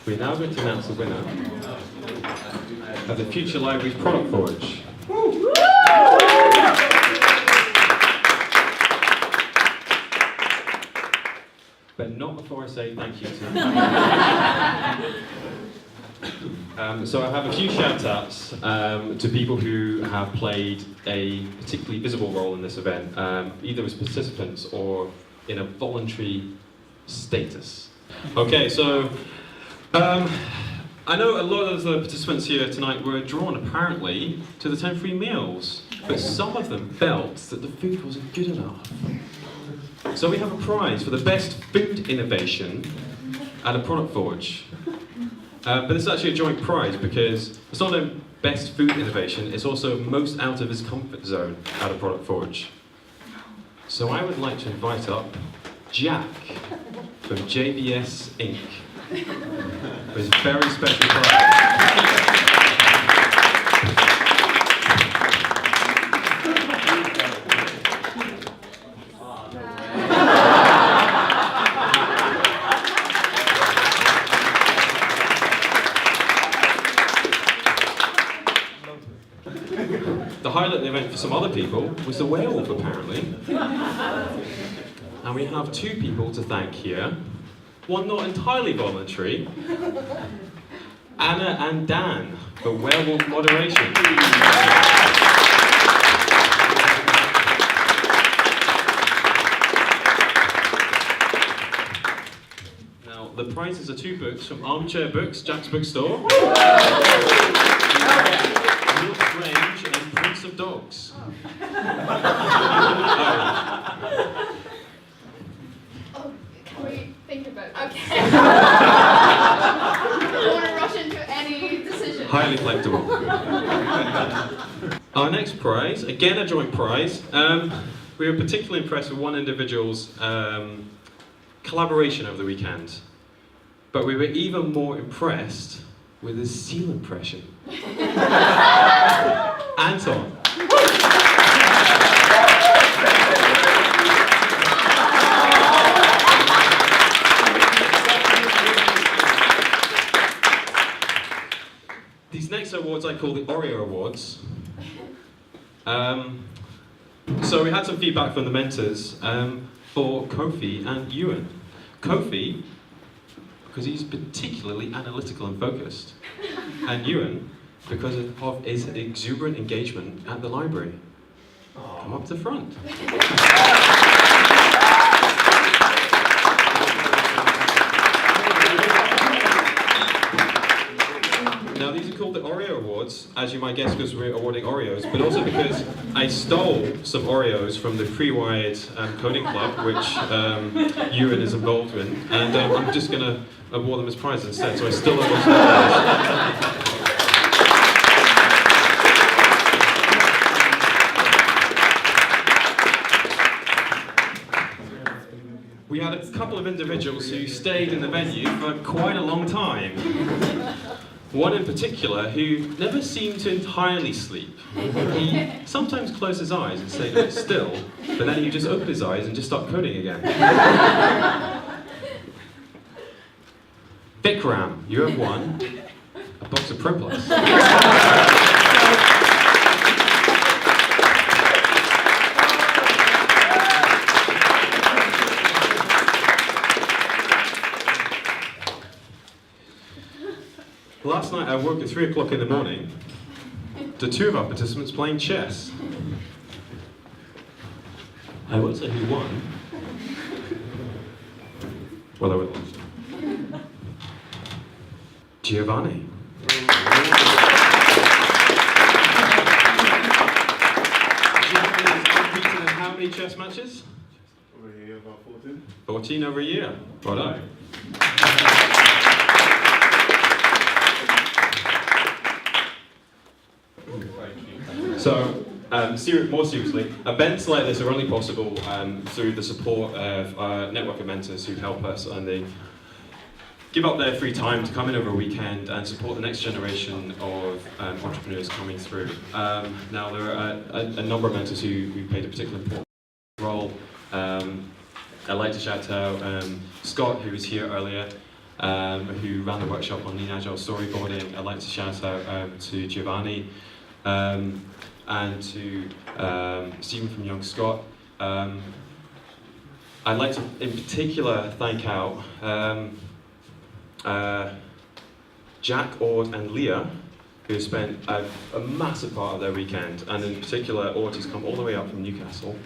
We're now going to announce the winner of the Future Libraries Product Forge. But not before I say thank you to them. So I have a few shout-outs to people who have played a particularly visible role in this event, either as participants or in a voluntary status. Okay, so I know a lot of the participants here tonight were drawn apparently to the 10 free meals, but some of them felt that the food wasn't good enough. So we have a prize for the best food innovation at a product forge. But it's actually a joint prize because it's not only best food innovation, it's also most out of his comfort zone at a product forge. So I would like to invite up Jack from JBS Inc. for his very special prize. The highlight of the event for some other people was the werewolf, apparently. And we have two people to thank here. One not entirely voluntary. Anna and Dan for werewolf moderation. Now, the prizes are two books from Armchair Books, Jack's Bookstore. Real Strange and Prince of Dogs. Can we think about it? Okay. Don't want to rush into any decision. Highly collectible. Our next prize, again a joint prize. We were particularly impressed with one individual's collaboration over the weekend. But we were even more impressed with his seal impression. Anton. These next awards I call the Oreo Awards. So we had some feedback from the mentors for Kofi and Ewan. Kofi, because he's particularly analytical and focused, and Ewan, because of his exuberant engagement at the library. Come up to the front. Now these are called the Oreo Awards, as you might guess, because we're awarding Oreos, but also because I stole some Oreos from the Pre-Wired Coding Club, which Ewan is involved in, and I'm just going to award them as prizes instead, so I still owe those Oreos. We had a couple of individuals who stayed in the venue for quite a long time. One in particular who never seemed to entirely sleep. He sometimes closed his eyes and stayed a bit still, but then he would just open his eyes and just start coding again. Vikram, you have won a box of Pro Plus. Last night I woke at 3 o'clock in the morning to two of our participants playing chess. I won't say who won. Well, I would. Giovanni. Giovanni has competed in how many chess matches? Over a year, about 14. 14 over a year. Well done. So, more seriously, events like this are only possible through the support of our network of mentors who help us, and they give up their free time to come in over a weekend and support the next generation of entrepreneurs coming through. Now, there are a number of mentors who played a particularly important role. I'd like to shout out Scott, who was here earlier, who ran the workshop on Lean Agile storyboarding. I'd like to shout out to Giovanni and to Stephen from Young Scott. I'd like to, in particular, thank out Jack, Ord, and Leah, who spent a massive part of their weekend, and in particular, Ord has come all the way up from Newcastle.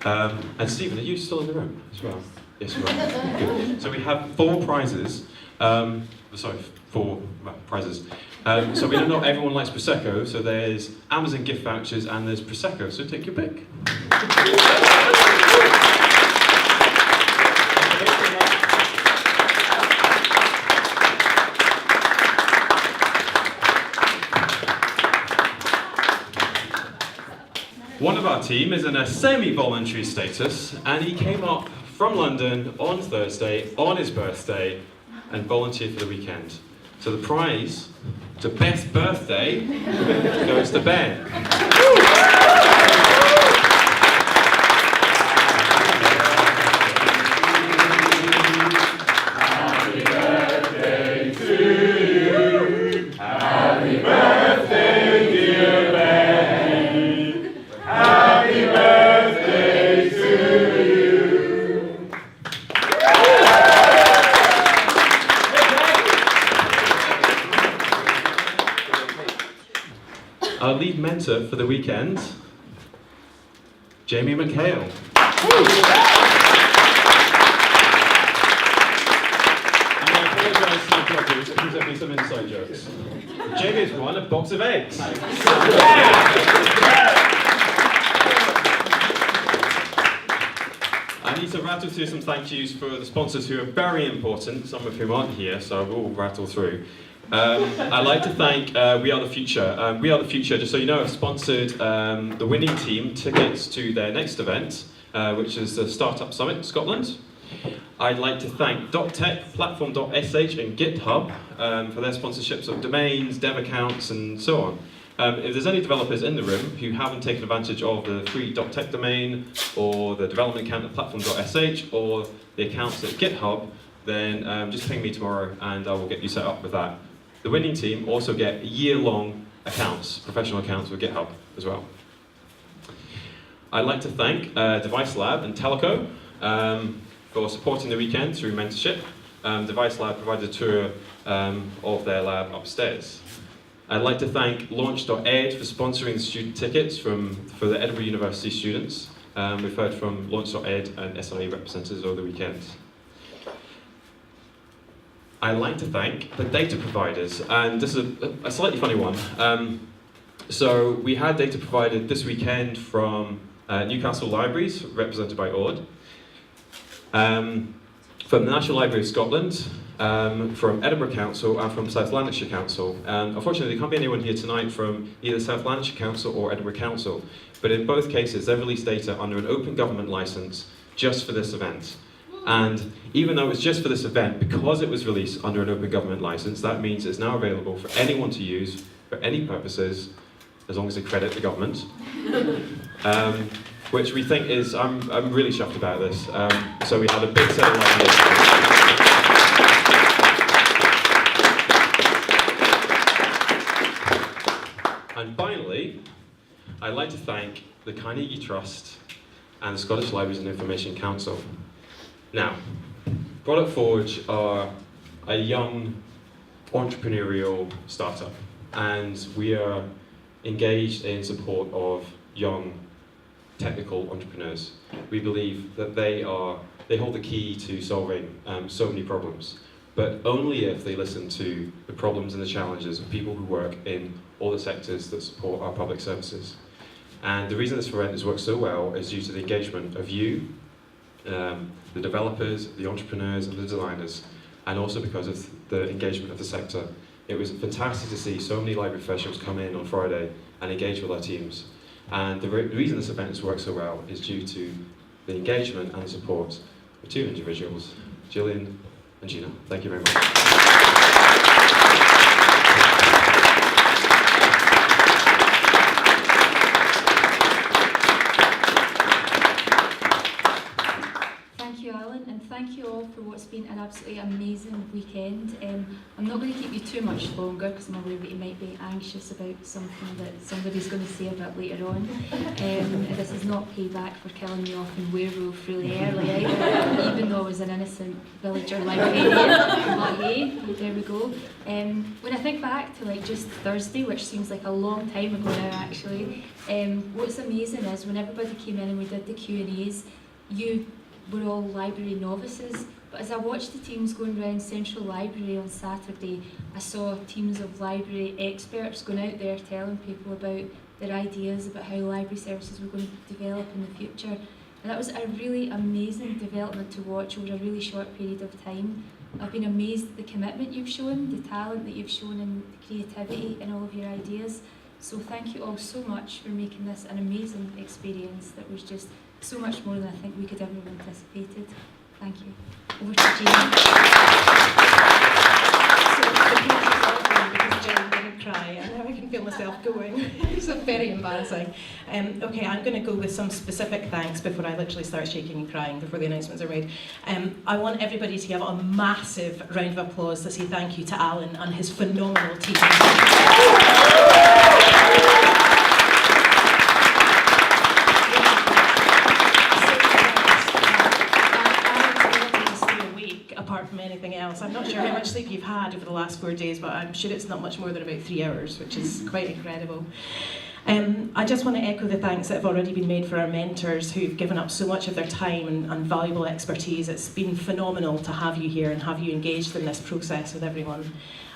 And Stephen, are you still in the room as well? Yes, you are. Good. So we have 4 prizes. Four prizes. So we know not everyone likes Prosecco, so there's Amazon gift vouchers and there's Prosecco, so take your pick. One of our team is in a semi-voluntary status, and he came up from London on Thursday, on his birthday, and volunteered for the weekend. So the prize to best birthday goes to Ben. Happy birthday to you. Happy birthday, dear Ben. Happy birthday to you. Our lead mentor for the weekend, Jamie McHale. And I apologise to the judges because there'll be some inside jokes. Jamie has won a box of eggs. I need to rattle through some thank yous for the sponsors who are very important, some of whom aren't here, so I will rattle through. I'd like to thank We Are the Future. We Are the Future, just so you know, have sponsored the winning team tickets to their next event, which is the Startup Summit in Scotland. I'd like to thank .tech, Platform.sh and GitHub for their sponsorships of domains, dev accounts and so on. If there's any developers in the room who haven't taken advantage of the free .tech domain or the development account at Platform.sh or the accounts at GitHub, then just ping me tomorrow and I will get you set up with that. The winning team also get year-long accounts, professional accounts with GitHub as well. I'd like to thank Device Lab and Teleco for supporting the weekend through mentorship. Device Lab provided a tour of their lab upstairs. I'd like to thank Launch.ed for sponsoring the student tickets for the Edinburgh University students. We've heard from Launch.ed and SLA representatives over the weekend. I'd like to thank the data providers, and this is a slightly funny one. So we had data provided this weekend from Newcastle Libraries, represented by Ord, from the National Library of Scotland, from Edinburgh Council, and from South Lanarkshire Council. Unfortunately, there can't be anyone here tonight from either South Lanarkshire Council or Edinburgh Council, but in both cases, they've released data under an open government licence just for this event. And even though it's just for this event, because it was released under an open government licence, that means it's now available for anyone to use for any purposes, as long as they credit the government. Which we think is, I'm really chuffed about this. So we had a big set of ideas. And finally, I'd like to thank the Carnegie Trust and the Scottish Libraries and Information Council. Now, Product Forge are a young entrepreneurial startup, and we are engaged in support of young technical entrepreneurs. We believe that they hold the key to solving so many problems, but only if they listen to the problems and the challenges of people who work in all the sectors that support our public services. And the reason this event has worked so well is due to the engagement of you, the developers, the entrepreneurs and the designers, and also because of the engagement of the sector. It was fantastic to see so many library professionals come in on Friday and engage with our teams. And the reason this event has worked so well is due to the engagement and the support of 2 individuals, Gillian and Gina. Thank you very much. Thank you, Alan, and thank you all for watching. it's been an absolutely amazing weekend. I'm not going to keep you too much longer because I'm aware that you might be anxious about something that somebody's going to say a bit later on. This is not payback for killing me off in Werewolf really early either, even though I was an innocent villager librarian. But hey, there we go. When I think back to like just Thursday, which seems like a long time ago now actually, what's amazing is when everybody came in and we did the Q&As, you were all library novices, but as I watched the teams going around Central Library on Saturday, I saw teams of library experts going out there telling people about their ideas about how library services were going to develop in the future. And that was a really amazing development to watch over a really short period of time. I've been amazed at the commitment you've shown, the talent that you've shown and the creativity in all of your ideas. So thank you all so much for making this an amazing experience that was just so much more than I think we could ever have anticipated. Thank you. Over to Jean. Because Jen didn't cry, and now I can feel myself going. It's very embarrassing. Okay, I'm going to go with some specific thanks before I literally start shaking and crying before the announcements are made. I want everybody to give a massive round of applause to say thank you to Alan and his phenomenal team. Apart from anything else. I'm not sure how much sleep you've had over the last 4 days, but I'm sure it's not much more than about 3 hours, which is quite incredible. I just want to echo the thanks that have already been made for our mentors who've given up so much of their time and valuable expertise. It's been phenomenal to have you here and have you engaged in this process with everyone.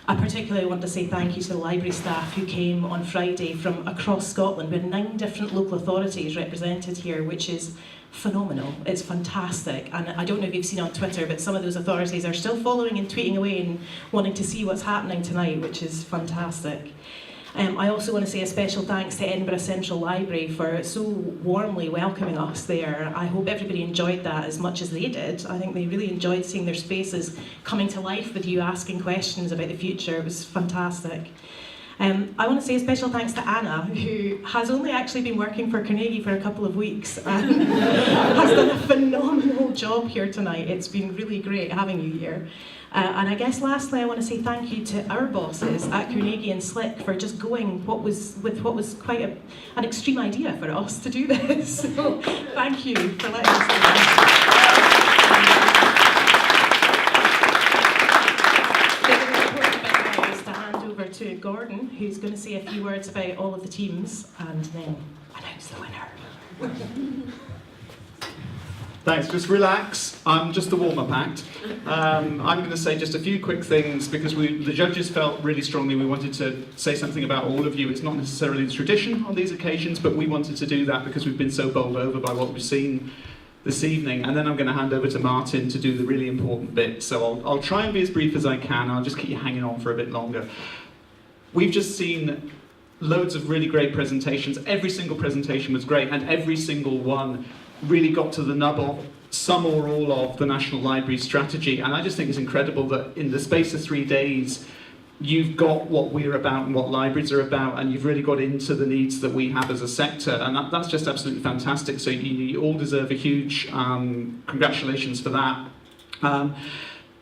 I particularly want to say thank you to the library staff who came on Friday from across Scotland. We had 9 different local authorities represented here, which is phenomenal. It's fantastic. And I don't know if you've seen on Twitter, but some of those authorities are still following and tweeting away and wanting to see what's happening tonight, which is fantastic. I also want to say a special thanks to Edinburgh Central Library for so warmly welcoming us there. I hope everybody enjoyed that as much as they did. I think they really enjoyed seeing their spaces coming to life with you asking questions about the future. It was fantastic. I want to say a special thanks to Anna, who has only actually been working for Carnegie for a couple of weeks and has done a phenomenal job here tonight. It's been really great having you here. And I guess lastly, I want to say thank you to our bosses at Carnegie and Slick for just going with what was quite an extreme idea for us to do this. So thank you for letting us do this. To Gordon, who's going to say a few words about all of the teams and then announce the winner. Thanks, just relax. I'm just the warm-up act. I'm going to say just a few quick things because the judges felt really strongly we wanted to say something about all of you. It's not necessarily the tradition on these occasions, but we wanted to do that because we've been so bowled over by what we've seen this evening. And then I'm going to hand over to Martin to do the really important bit. So I'll try and be as brief as I can. I'll just keep you hanging on for a bit longer. We've just seen loads of really great presentations. Every single presentation was great, and every single one really got to the nub of some or all of the National Library strategy. And I just think it's incredible that in the space of 3 days, you've got what we're about and what libraries are about, and you've really got into the needs that we have as a sector. And that's just absolutely fantastic. So you all deserve a huge congratulations for that.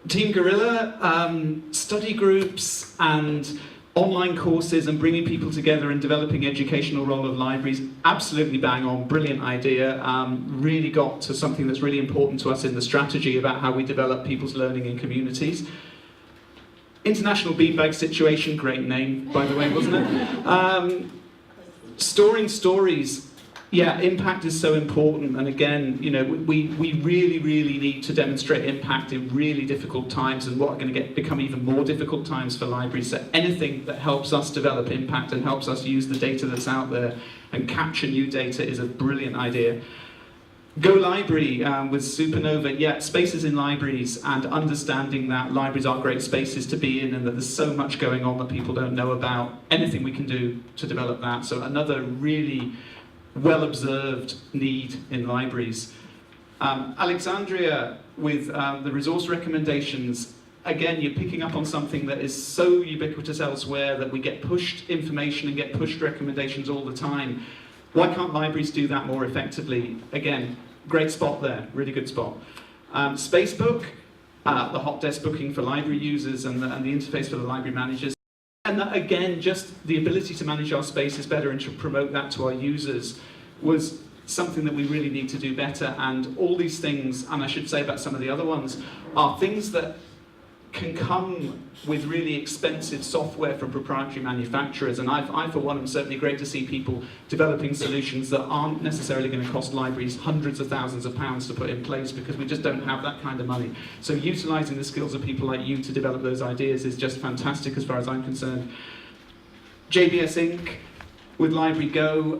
Team Gorilla, study groups, and online courses and bringing people together and developing educational role of libraries, absolutely bang on, brilliant idea. Really got to something that's really important to us in the strategy about how we develop people's learning in communities. International Beanbag Situation, great name, by the way, wasn't it? Storing stories. Yeah, impact is so important, and again, you know, we really, really need to demonstrate impact in really difficult times and what are going to become even more difficult times for libraries. So anything that helps us develop impact and helps us use the data that's out there and capture new data is a brilliant idea. Go Library with Supernova, yeah, spaces in libraries and understanding that libraries are great spaces to be in and that there's so much going on that people don't know about. Anything we can do to develop that. So another really well-observed need in libraries. Alexandria with the resource recommendations. Again, you're picking up on something that is so ubiquitous elsewhere that we get pushed information and get pushed recommendations all the time. Why can't libraries do that more effectively? Again, great spot there, really good spot. Spacebook, the hot desk booking for library users and the interface for the library managers. And that, again, just the ability to manage our spaces better and to promote that to our users was something that we really need to do better. And all these things, and I should say about some of the other ones, are things that can come with really expensive software from proprietary manufacturers. And I for one, am certainly great to see people developing solutions that aren't necessarily going to cost libraries hundreds of thousands of pounds to put in place, because we just don't have that kind of money. So utilising the skills of people like you to develop those ideas is just fantastic as far as I'm concerned. JBS Inc. with Library Go,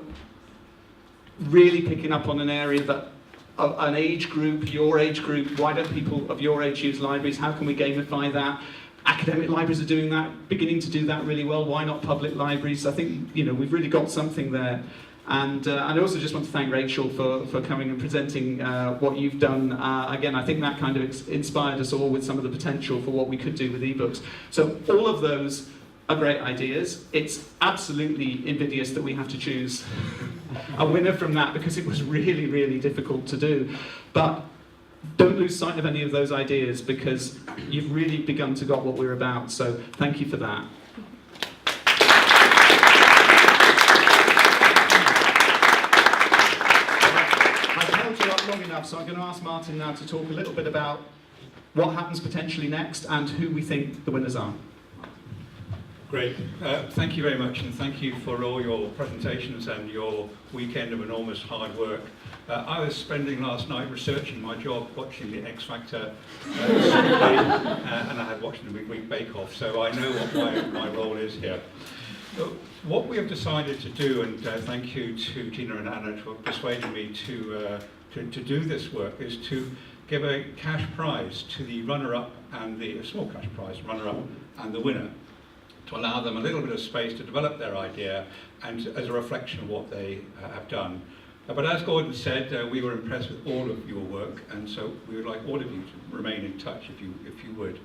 really picking up on an area that an age group, your age group, why don't people of your age use libraries? How can we gamify that? Academic libraries are doing that, beginning to do that really well. Why not public libraries? I think we've really got something there. And I also just want to thank Rachel for coming and presenting what you've done. Again, I think that kind of inspired us all with some of the potential for what we could do with ebooks. So all of those are great ideas. It's absolutely invidious that we have to choose a winner from that, because it was really, really difficult to do. But don't lose sight of any of those ideas, because you've really begun to got what we're about. So thank you for that. I've held you up long enough, so I'm going to ask Martin now to talk a little bit about what happens potentially next and who we think the winners are. Great. Thank you very much, and thank you for all your presentations and your weekend of enormous hard work. I was spending last night researching my job, watching the X Factor and I had watched the Week Bake Off, so I know what my role is here. So what we have decided to do, and thank you to Gina and Anna for persuading me to do this work, is to give a cash prize to the runner-up and a small cash prize, runner-up and the winner, to allow them a little bit of space to develop their idea and as a reflection of what they have done. But as Gordon said, we were impressed with all of your work, and so we would like all of you to remain in touch if you would.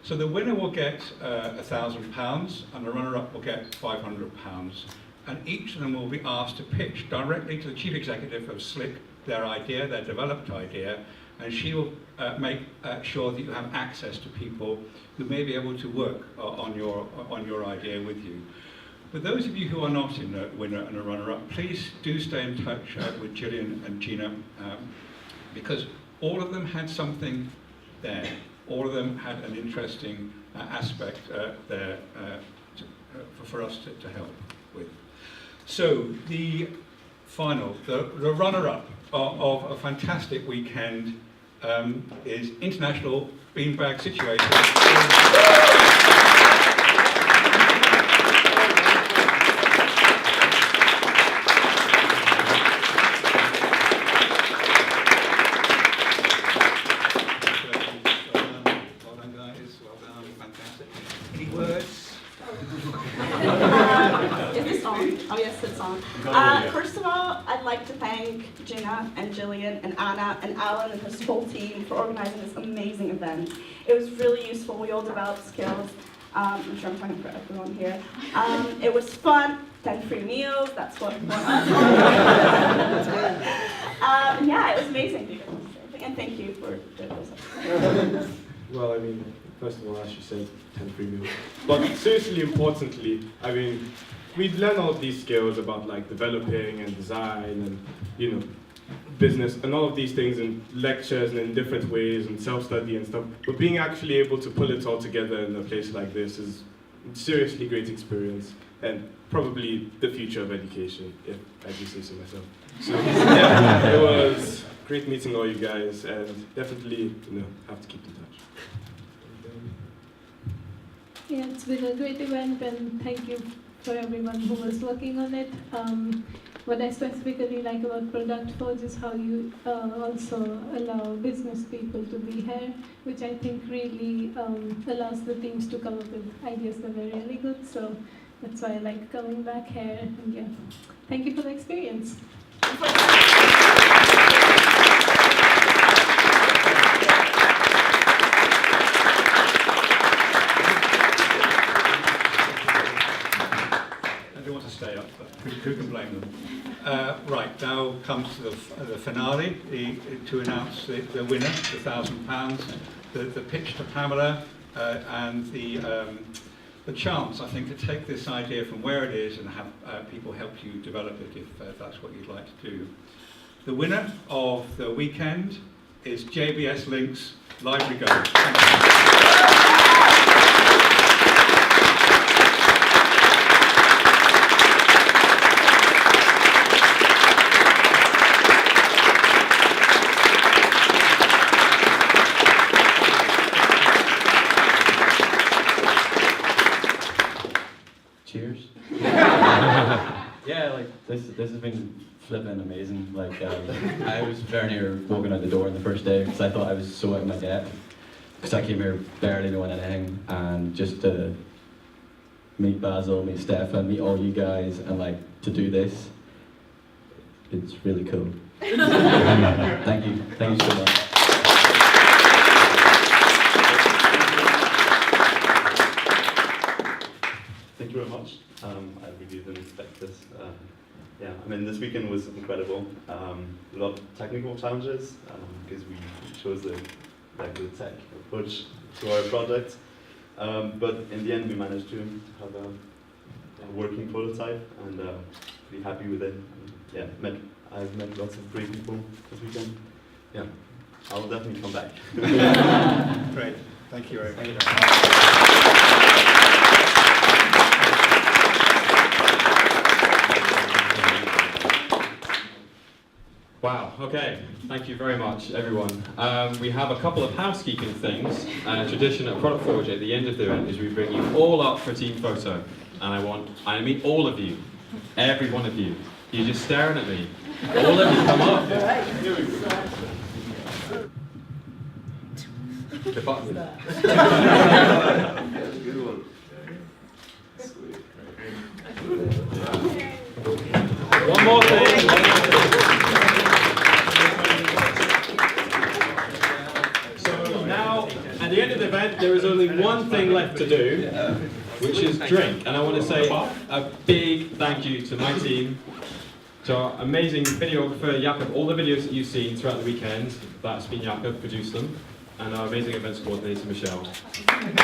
So the winner will get £1,000 and the runner-up will get £500, and each of them will be asked to pitch directly to the chief executive of Slick their idea, their developed idea, and she will make sure that you have access to people who may be able to work on your idea with you. For those of you who are not in a winner and a runner-up, please do stay in touch with Gillian and Gina, because all of them had something there. All of them had an interesting aspect there for us to help with. So the final, the runner-up of a fantastic weekend is International Beanbag Situation. Well done, guys. Well done. Fantastic. Any words? Is this on? Oh yes, it's on. First of all, I'd like to thank Gina and Gillian and Anna and Alan and his whole team for organizing this amazing event. It was really useful. We all developed skills. I'm sure I'm talking for everyone here. It was fun. 10 free meals. That's what won us. Yeah, it was amazing. And thank you for doing this. Well, I mean, first of all, as you said, 10 free meals. But seriously, importantly, I mean, we'd learn all of these skills about like developing and design and, business and all of these things in lectures and in different ways and self-study and stuff. But being actually able to pull it all together in a place like this is a seriously great experience and probably the future of education, if I do say so myself. So, yeah, it was great meeting all you guys, and definitely, have to keep in touch. Yeah, it's been a great event, and thank you for everyone who was working on it. What I specifically like about Product Forge is how you also allow business people to be here, which I think really allows the teams to come up with ideas that are really good. So that's why I like coming back here. And yeah, thank you for the experience. Stay up, but who can blame them? Right, now comes to the finale, to announce the winner, the £1,000. the pitch to Pamela and the chance, I think, to take this idea from where it is and have people help you develop it if that's what you'd like to do. The winner of the weekend is JBS Links Library Guide. Thank you. Cheers. Yeah, like this has been flipping amazing. Like I was very near walking out the door on the first day because I thought I was so out of my depth. Because I came here barely knowing anything, and just to meet Basil, meet Stefan, meet all you guys, and like to do this, it's really cool. Thank you so much. Thank you very much. I really didn't expect this. Yeah, I mean, this weekend was incredible. A lot of technical challenges because we chose the tech approach to our project. But in the end, we managed to have a working prototype, and pretty happy with it. And, yeah, I've met lots of great people this weekend. Yeah, I'll definitely come back. Great. Thank you very much. Wow, okay. Thank you very much, everyone. We have a couple of housekeeping things. Tradition at Product Forge at the end of the event is we bring you all up for a team photo. And I mean all of you, every one of you. You're just staring at me. All of you come up. The button. Good one. One more thing. So now, at the end of the event, there is only one thing left to do, which is drink. And I want to say a big thank you to my team, to our amazing videographer, Jakob. All the videos that you've seen throughout the weekend, that's been Jakob, produced them. And our amazing events coordinator, Michelle. And